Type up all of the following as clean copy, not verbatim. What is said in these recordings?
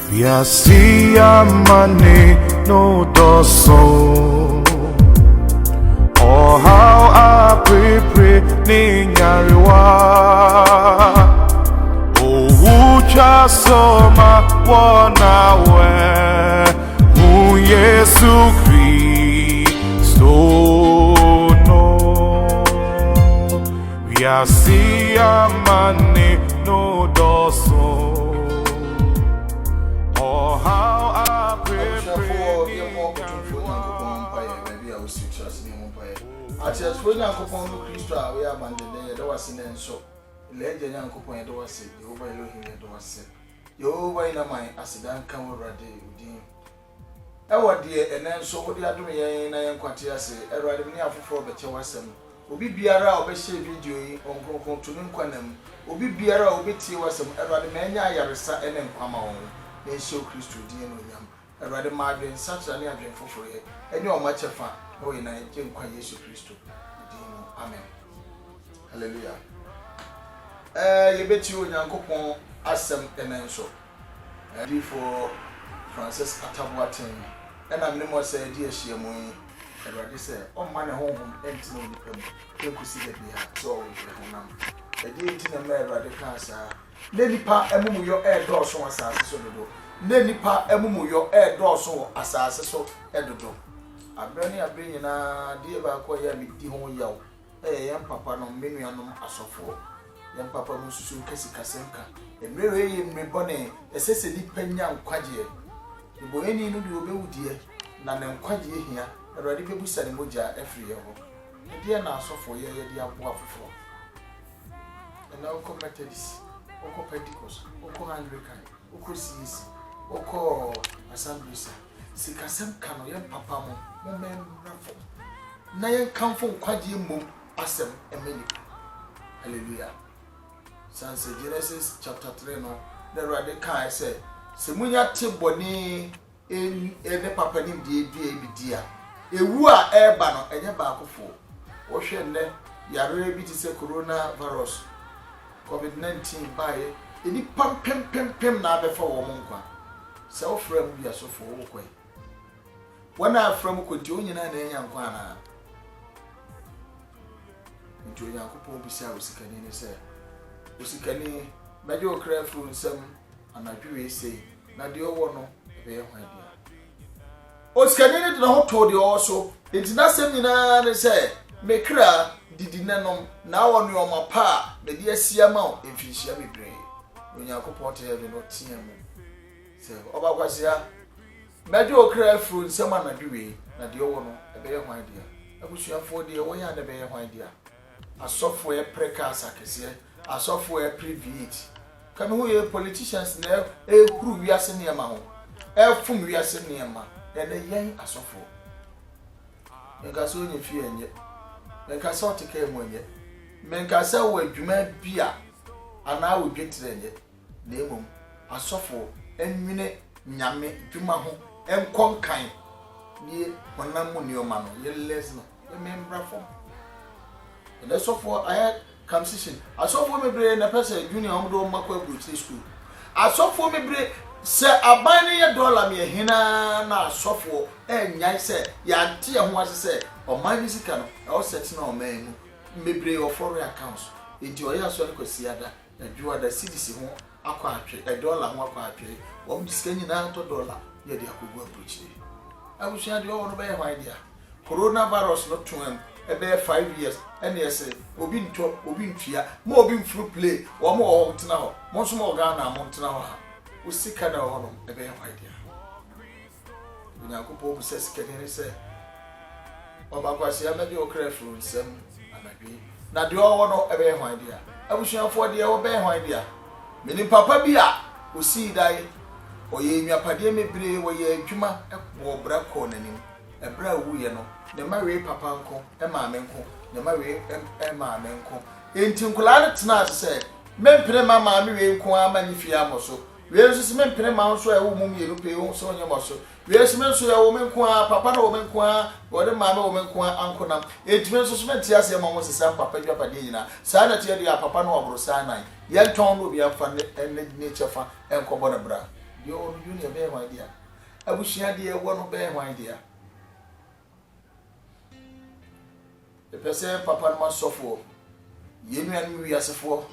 Viasia mane no doso. Oh how I pray ninyariwa. Oh ucha soma wana we. Yesu Kristo no. Viasia mane no doso. As when Uncle Christo, we are Monday, there was in and so. Legend Uncle Point, there was it, you overlook him, there was it. You over in a mind as a damn camera day. Oh, dear, and then so what you are doing in a young quantias, a riding near for the Chawasam. Obi Biara, Obey video on Go to Nunquanum. Obi Biara, Obi Tiwasam, a Radimania Yarisa and then Pamon. Then show Christo, dear William. A Radimargin, such a near drink for it, and you're much a fan. Oh, in a Jim Christ Christo. Amen. Hallelujah. You bet you, Uncle Pon, Assam and Enso. And for Francis Atabuatin, and I'm no more say, dear Shiamoy, and what they say, oh, man, home, and no depend. You could see that we have so a dear in America, the cancer. Lady Pa, and your air door so as I so do. Lady Pa, and your air door so as I so edo. I bring in a dear Bacoya with the whole yell. Young papa no menu anum asofo. Young papa mususu kesi kasenka. Emrewe ye mrebone esese di penya nkwaje. Ibo eni no de obewudie na ne nkwaje hia. Erade bebusa ne moja afri ye ho. De na asofo ye de abo afofo. Na uko Methodist, uko Pentecost, uko Anglican, uko CEC, uko Assemblies. Sikasem kano ye papa mo memrafo. Na ye kamfo nkwaje mom asem emeni. Hallelujah. Sanse Genesis chapter 3 no the radical say semunya teboni ne papa nim die bidia ewu a eba no enye ba akofo wo hwe nne yare bi ti se coronavirus COVID-19 bae eni pam na abefa wo mo nkwa se wo frem bi asofo wo kwai wana frem ko ti onyina na enya nkwa na nti Onyankopɔn bisa osikani ne sɛ osikani mɛde okra fru nsɛm anadwe sei na de ɔwɔ no ɛbɛyɛ hwan dia osikani ne de ho to de ɔso enti na sɛm nyinaa ne sɛ mekra didi nanom na wɔ no ɔma pa na de asia ma o mfinhyia bebree Onyankopɔn te heaven no tia mu sɛ ɔba kwasia mɛde okra fru nsɛm anadwe na de ɔwɔ no ɛbɛyɛ hwan dia abusuafo de wɔyɛ na ɛbɛyɛ hwan dia asofo e precas akese asofo e private kame ho ye politicians na e kuru wiase niema ho e fum wiase niema e na yen asofo enka so onye fie enye enka so teke mu enye menka sa wo adwuma bia ana wo dwetire enye na emom asofo enwine nyame dwuma ho enkonkan ni honam mu nioma no ye lesno e membra fom. And that's for I had conversation. I saw for me brain a person junior Amdo Macquarie British School. I saw for me brain say a buying $1 me a hina na software and I said, Yanti and what I said, or my music I was setting on men, maybe or foreign accounts. Into a so could see other and you are the CDC home, $1 more country, or scanning out $1, yet I could go preach. I wish I had your own idea. Coronavirus not to him. About 5 years, and yes, obi ntua, mo obi mfru play, or more tena ho, mo so mo Ghana mo tena ho. O sika na ho no, e be idea. Onyankopɔn se sika ne se. Oba kwase ya mede okra fru nsem anadwe. Na de owo no e be idea. Abusuafo de e wo be idea. Meni papa bi a o si dai, o ye nnuapade mebre wo ye adwuma e wo bra ko nanim. E bra wuye no. Ne mawe papa nko e maame nko ne mawe e maame nko enti nkola ne tena se mempere ma maame we nko amani fia moso we nso se mempere ma nso e wo mum yelu pe wo so onye moso we se menso ya wo menko papa na wo menko wo de maame wo menko anko nam enti menso se menti ase ma mo se sam papa dwa pade nyina sa na te de papa na obro sa nan ye nton no bi afa ne chefa enko bo na bra Your junior bear my dear. I wish you had one of bear my dear. The person papa must suffer. You and me as a four.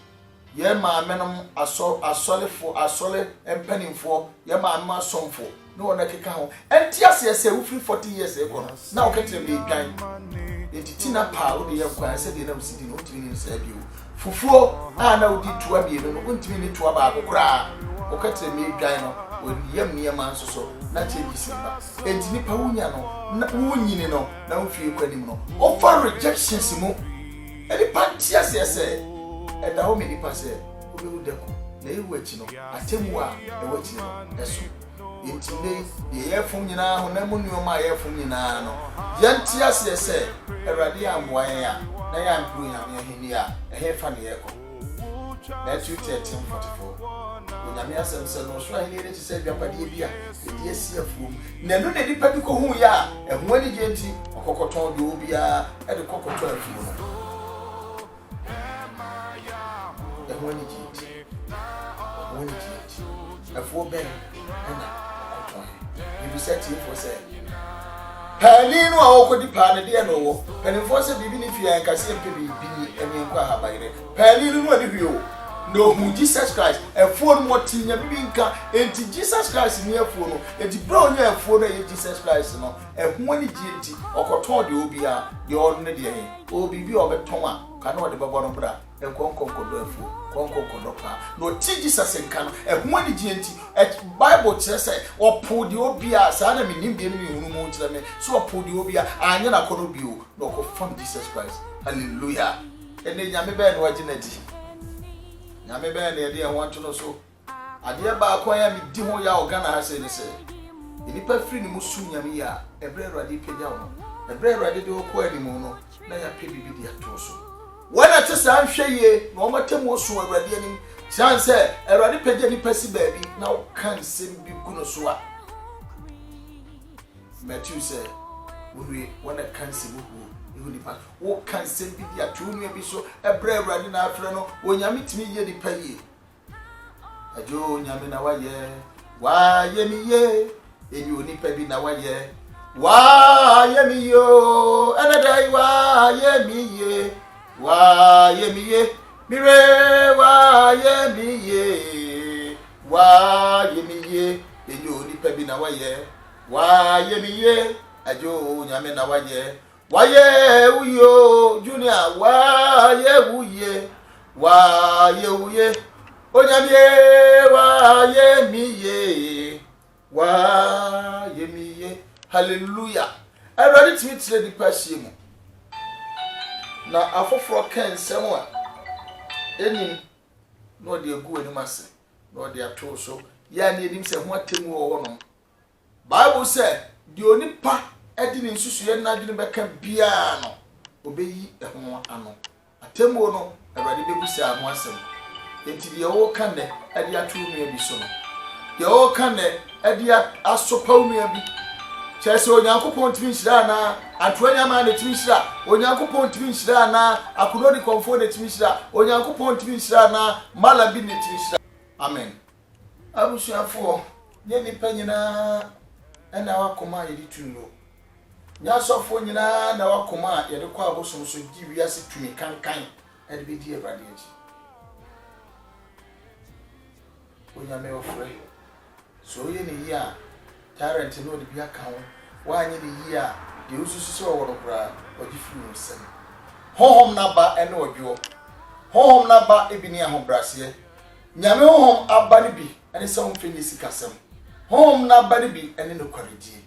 Ye ma menum a solid for a solid and penny for. Ye ma son for. No one like a cow. And just say, 40 years ago. Now get to be kind. It's Tina Pow, the young said, you know, sitting on to said you. Fufu, I know did to a beer and wouldn't mean to about a cry. Or cut a me dino when young near man so, not in December. And Nipawuniano, not Wunino, no few credimo. Or for rejection, Simo. And the pantias, say, and the home in the passe, who will deco. They wait, I tell you what, the waiting, that's Intimate the air from you now, never knew my air from you now. Yantias, say, a radium wire. I am doing a hair funny echo. That's you 1344. When I mean, some no trying to say your padilla, the dear sea of room. Never did it pedico who ya, and when you get a cocoton, you will be at the cocoton funeral. And when you get a 4 bed and a cocoton, you be set him for say. Halino awoko di pa ne de no penifo se bibi ni fia nka se mpe bibi emi nkwa habayire halino no adi hwio no hu Jesus Christ efo no motinya bibi nka enti Jesus Christ ni efo no enti bro nya efo no ye Jesus Christ no ehu ani ji enti okoton de obi a de on ne de he obi bi obeton a ka na ode babo no bra enkonkonkodo efo konkonkodo pa no ti Jesus nka no ehu ani ji enti Bible says opo de obi a sa na minim de ni hunu mu tire me so opo de obi a anya na kono bi o no ko from Jesus Christ hallelujah ene nyame be no aginati nyame be na de ho anto no so ade ba akwan ya mi di ho ya ogana ha se ni se enipa free ni musu nyame ya ebre rade pegya wo ebre rade de okọ ani mu no na ya pe bibi de ato so wana te sa hweye na o matem wo so awrade ani chance awrade pegya ni pasi baabi na o kan sem bi guno so a Matthew said we wana kan sem hu ihu ni pa wo kan sem bi de ato nu bi so ebre awrade na afre no onyame timi ye di pa ye ajo nyame na wa ye mi ye eni onipa bi na wa ye mi yo anadai wa ye mi ye mire wa ye mi ye eni onipa bi na wa ye mi ye ajo nyame na wa ye uyo junior wa ye uye onyame wa ye mi ye hallelujah everybody titire di pasie mu na afoforo kan sem a enim no de egu enim ase no de ato so ya na enim se ho atemu wo no Bible say di onipa edi ni nsusu ye na adwene beka bia no obeyi eho ano atemu no everybody bebusa amo asem enti de wo kan ne edi ato nu abi so no de wo kan ne edi asopa nu abi chese onyankopon timi hira na antoanya ma ne timi hira onyankopon timi hira na akuno di komfo ne timi hira onyankopon timi hira na malabi ne timi hira amen abusuafo ye ni panyina ena wakoma ye di tuno nya sofo nyina na wakoma ye de kwa abosom so giwi ase tumi kankan e de bi di Awurade aji onyame ofre so ye ni ya tarent no de bi aka ho wanye ni ya de ususu so wo kra ogifu no sem honhom na ba ene odwo honhom na ba ebini ahobrase nyame honhom aba ni bi ene se honhom feni sikasem honhom na ba ni bi ene no kwaredie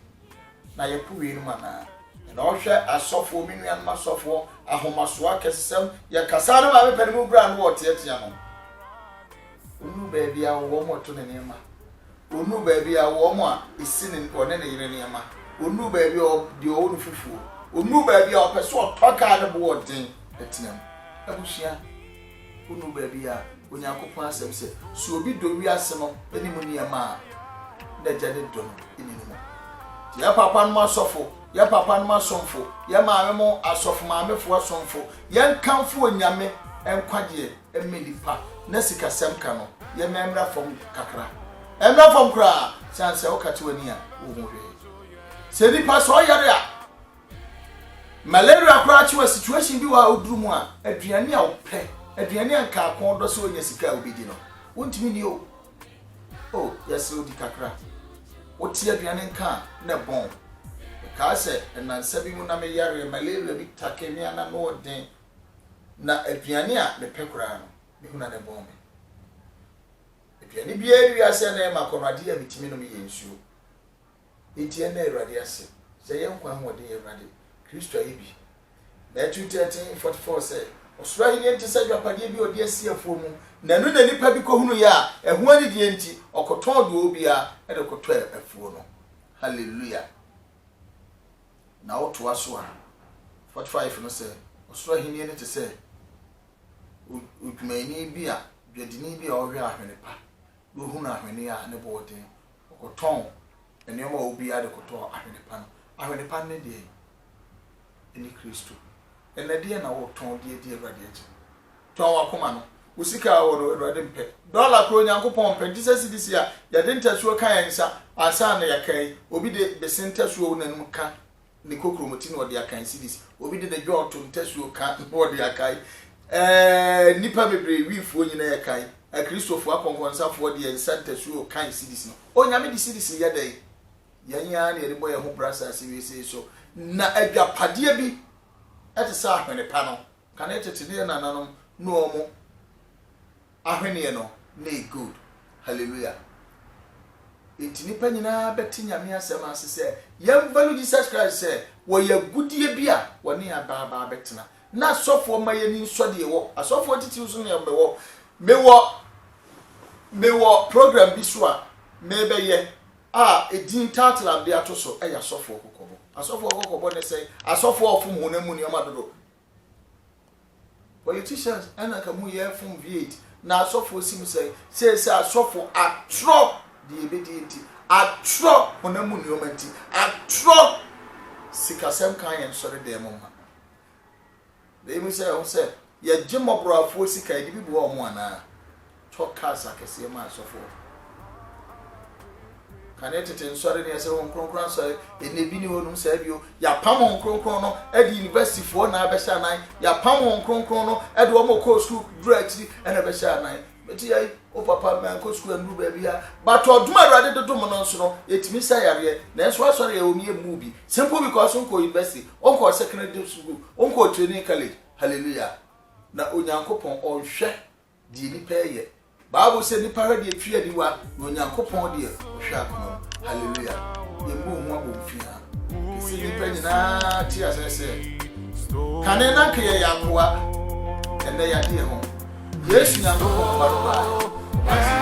na ye puwe no mana na ohwe asofo minu an masofo ahomaso akesem ye kasa no ba be mu bra no woteetia no onu ba bia wo mo to ne nema onu ba bia wo mo a isini one ne yire nema onu ba bia de o nu fufu onu ba bia o peso otoka ne bo odin etinam abushia onu ba bia onyankopon asem se so obi do wi asem no eni mu nema da jade do eni mu ya papa no asofo ya papa no asomfo ya maame mo asofo maame fo asomfo ya nkanfo onyame enkwaje emelipa na sika sem ka no ye memra from kakra Emra from kra chance o ka wani a wo ho hwe se nipa so yare a malaria kra chi situation bi wa oduru mu a aduane a wo pɛ aduane anka akon do so onya sika obidi no wontimi ni o yes odi kakra wotie aduane nka na bon ka se enansa bi mu na me yare malaria bi takemi ana no den na aduane a me pɛ kra no bi hu na ne bon me aduane bi eri ase na ma konade a mitimi no me yensuo etie na Awurade ase se ye nkwa hode Awurade Kristo ayi Matthew 13:44 say osura yi enti se dwapade bi odi asiafo mu na no na nipa bi kohunu ya eho ani die enti okoton do obi a e de koto afuo no hallelujah na oto aso a 45 no say osura hini enti se udumani bi a dwadini bi a ohwe ahwene pa do hunu ahwene a ne boden okoton enema obi a de koto ahwene pa no ahwene pa ne de eni Kristo enade na wo ton de Awurade achi ton wakoma no usika wo no Awurade mpe dollar kro nyankopon mpe Jesus this year ya de ntasuo kan yansa asa na yakan obi de besentasuo nanum ka ne kokromoti na ode akan sidis obi de dwo to ntasuo ka ode akai nipa bebre wifuo nyina yakan a Kristofo akonkonsafo de yansa ntasuo kan sidis no onyame di sidis ya dai yanya na yebo ya ho brasa asiwese so na adwapade bi ete sa ahwene pa no kana etetene na nanom no omo ahwene no na good hallelujah etini pa nyina beti nyame asem asese yam value Jesus Christ say wo ya gudie bi a woni aba betena na sofo mayani nsode wo asofo titi usu na mewo program bi so a mebeye edin title am dey atoso eya sofo kokobo asofo kokobo ne say asofo ofum honamu ni amadodo politicians ana kamu ye fum V8 na asofo sim say asofo atro the obedient atro honamu ni omanti atro sikasem kan yen sori dem ma dey mi say ye jimobro afo sika di bi bo omo ana tokas akese ma asofo kanetete nsore ne ese won kronkron so enebi ni honum sa bio ya pam won kronkron no e di university fo na abesha nan ya pam won kronkron no e de omo ko school directly e na abesha nan beti ai o papa man ko school anu ba bia but oduma Awurade dodom no nso no etimi sa yare na enso asore ya omi emu bi simple because onko university onko secondary school onko training college hallelujah na onyankopon onhwe di ni peye Bible said ni para de twa di wa onyankopon de hwa kono hallelujah yemu mu abomfia kisi ni penyina ti asese kane na ke ya yakoa ene ya de ho Yesu nyankopon ba